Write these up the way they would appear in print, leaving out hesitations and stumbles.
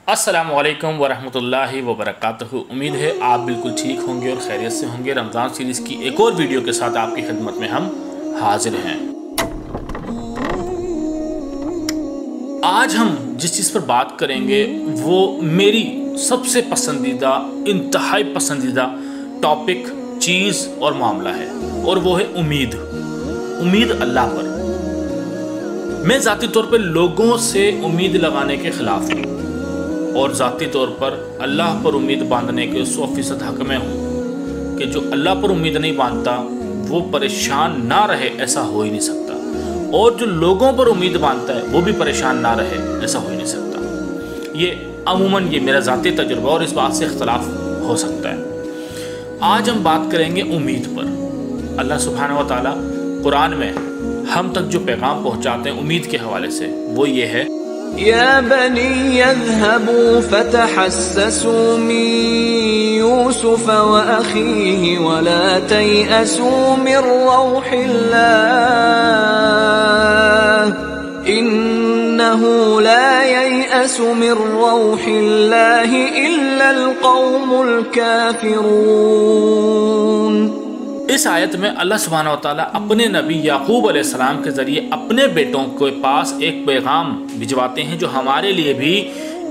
अस्सलामु अलैकुम वरहमतुल्लाहि वबरकातुहू। उम्मीद है आप बिल्कुल ठीक होंगे और खैरियत से होंगे। रमज़ान सीरीज़ की एक और वीडियो के साथ आपकी खिदमत में हम हाजिर हैं। आज हम जिस चीज़ पर बात करेंगे वो मेरी सबसे पसंदीदा, इंतहाई पसंदीदा टॉपिक, चीज़ और मामला है, और वो है उम्मीद अल्लाह पर। मैं ज़ाती तौर पर लोगों से उम्मीद लगाने के ख़िलाफ़ हूँ और ज़ाती तौर पर अल्लाह पर उम्मीद बांधने के 100% हक़ में हूँ कि जो अल्लाह पर उम्मीद नहीं बांधता वो परेशान ना रहे, ऐसा हो ही नहीं सकता। और जो लोगों पर उम्मीद बांधता है वो भी परेशान ना रहे, ऐसा हो ही नहीं सकता। ये अमूमन ये मेरा ज़ाती तजुर्बा और इस बात से इख्तलाफ हो सकता है। आज हम बात करेंगे उम्मीद पर। अल्लाह सुब्हानहू व तआला कुरान में हम तक जो पैगाम पहुँचाते हैं उम्मीद के हवाले से वो ये है, या बनी यज़हबू फतहस्ससू मिन यूसुफ व अखीहि वला तयअसू मिन रौहिल्लाह इन्नहू ला ययअसु मिन रौहिल्लाह इल्लल कौमुल काफिरून। इस आयत में अल्लाह सुब्हानहू व तआला अपने नबी याकूब अलैहिस्सलाम के ज़रिए अपने बेटों के पास एक पैगाम भिजवाते हैं जो हमारे लिए भी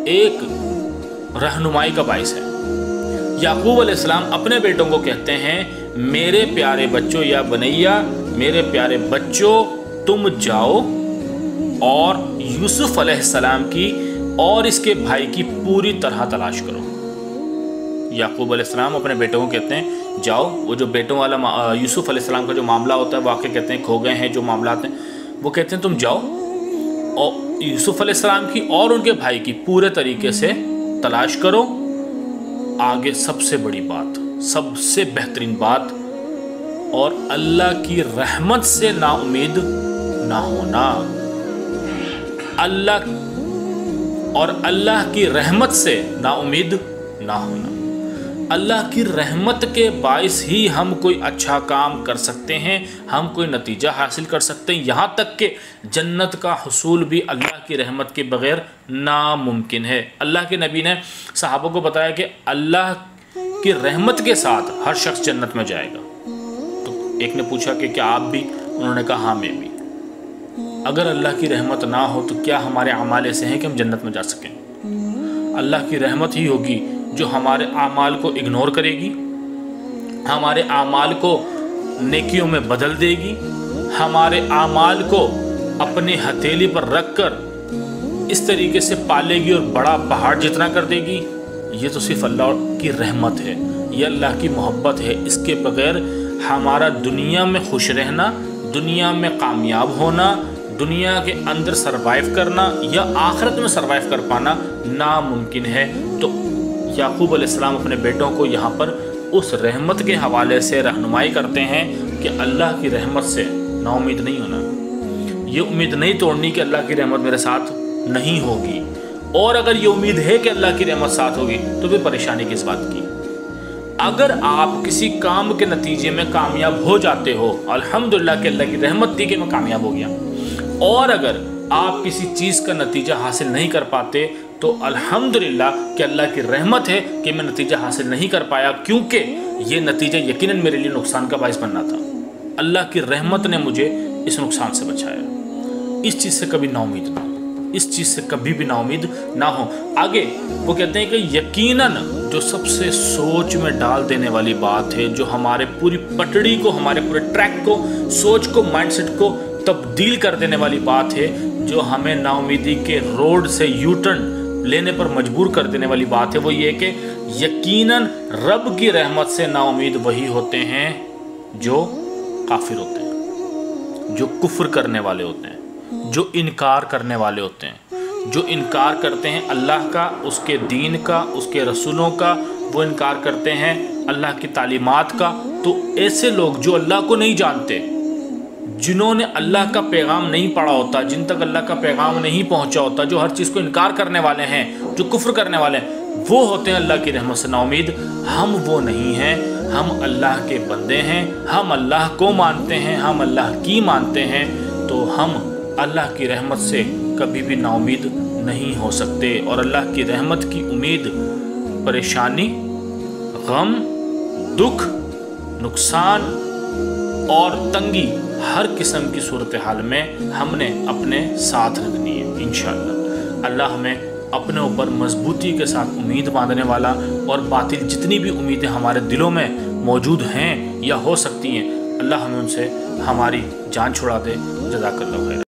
एक रहनुमाई का बाइस है। याकूब अलैहिस्सलाम अपने बेटों को कहते हैं, मेरे प्यारे बच्चों, या बनैया, मेरे प्यारे बच्चों, तुम जाओ और यूसुफ अलैहिस्सलाम की और इसके भाई की पूरी तरह तलाश करो। याकूब अलैहिस्सलाम अपने बेटों को कहते हैं जाओ, वो जो बेटों वाला यूसुफ अलैहिस्सलाम का जो मामला होता है वो आके कहते हैं खो गए हैं, जो मामला हैं वो कहते हैं तुम जाओ और यूसुफ अलैहिस्सलाम की और उनके भाई की पूरे तरीके से तलाश करो। आगे सबसे बड़ी बात, सबसे बेहतरीन बात, और अल्लाह की रहमत से नाउम्मीद ना होना। अल्लाह की रहमत से नाउम्मीद ना होना। अल्लाह की रहमत के बाइस ही हम कोई अच्छा काम कर सकते हैं, हम कोई नतीजा हासिल कर सकते हैं, यहाँ तक कि जन्नत का हुसूल भी अल्लाह की रहमत के बग़ैर नामुमकिन है। अल्लाह के नबी ने सहाबों को बताया कि अल्लाह की रहमत के साथ हर शख्स जन्नत में जाएगा। तो एक ने पूछा कि क्या आप भी? उन्होंने कहा हाँ, मैं भी। अगर अल्लाह की रहमत ना हो तो क्या हमारे अमाल ऐसे हैं कि हम जन्नत में जा सकें? अल्लाह की रहमत ही होगी जो हमारे आमाल को इग्नोर करेगी, हमारे आमाल को नेकियों में बदल देगी, हमारे आमाल को अपने हथेली पर रख कर इस तरीके से पालेगी और बड़ा पहाड़ जितना कर देगी। ये तो सिर्फ अल्लाह की रहमत है, ये अल्लाह की मोहब्बत है। इसके बगैर हमारा दुनिया में खुश रहना, दुनिया में कामयाब होना, दुनिया के अंदर सरवाइव करना या आखिरत में सरवाइव कर पाना नामुमकिन है। तो याकूब अलैहिस्सलाम अपने बेटों को यहाँ पर उस रहमत के हवाले से रहनुमाई करते हैं कि अल्लाह की रहमत से नाउम्मीद नहीं होना। ये उम्मीद नहीं तोड़नी कि अल्लाह की रहमत मेरे साथ नहीं होगी, और अगर ये उम्मीद है कि अल्लाह की रहमत साथ होगी तो फिर परेशानी किस बात की। अगर आप किसी काम के नतीजे में कामयाब हो जाते हो, अल्हम्दुलिल्लाह कि अल्लाह की रहमत थी कि मैं कामयाब हो गया। और अगर आप किसी चीज़ का नतीजा हासिल नहीं कर पाते तो अल्हम्दुलिल्लाह कि अल्लाह की रहमत है कि मैं नतीजा हासिल नहीं कर पाया, क्योंकि ये नतीजा यकीनन मेरे लिए नुकसान का बाइस बनना था। अल्लाह की रहमत ने मुझे इस नुकसान से बचाया। इस चीज़ से कभी नाउम्मीद ना हो, इस चीज़ से कभी भी नाउम्मीद ना हो। आगे वो कहते हैं कि यकीनन जो सबसे सोच में डाल देने वाली बात है, जो हमारे पूरी पटड़ी को, हमारे पूरे ट्रैक को, सोच को, माइंडसेट को तब्दील कर देने वाली बात है, जो हमें नाउम्मीदी के रोड से यू टर्न लेने पर मजबूर कर देने वाली बात है, वो ये कि यकीनन रब की रहमत से नाउम्मीद वही होते हैं जो काफिर होते हैं, जो कुफ्र करने वाले होते हैं, जो इनकार करने वाले होते हैं, जो इनकार करते हैं अल्लाह का, उसके दीन का, उसके रसूलों का, वो इनकार करते हैं अल्लाह की तालीमात का। तो ऐसे लोग जो अल्लाह को नहीं जानते, जिन्होंने अल्लाह का पैगाम नहीं पढ़ा होता, जिन तक अल्लाह का पैगाम नहीं पहुंचा होता, जो हर चीज़ को इनकार करने वाले हैं, जो कुफ्र करने वाले हैं, वो होते हैं अल्लाह की रहमत से नाउम्मीद। हम वो नहीं हैं, हम अल्लाह के बंदे हैं, हम अल्लाह को मानते हैं, हम अल्लाह की मानते हैं, तो हम अल्लाह की रहमत से कभी भी नाउम्मीद نہیں ہو سکتے، اور اللہ کی رحمت کی امید پریشانی، غم، دکھ، نقصان اور تنگی ہر قسم کی صورتحال میں ہم نے اپنے ساتھ رکھنی ہے انشاءاللہ۔ اللہ ہمیں اپنے اوپر مضبوطی کے ساتھ امید باندھنے والا، اور باطل جتنی بھی امیدیں ہمارے دلوں میں موجود ہیں یا ہو سکتی ہیں، اللہ ہمیں ان سے ہماری جان چھڑا دے۔ جزاک اللہ خیر۔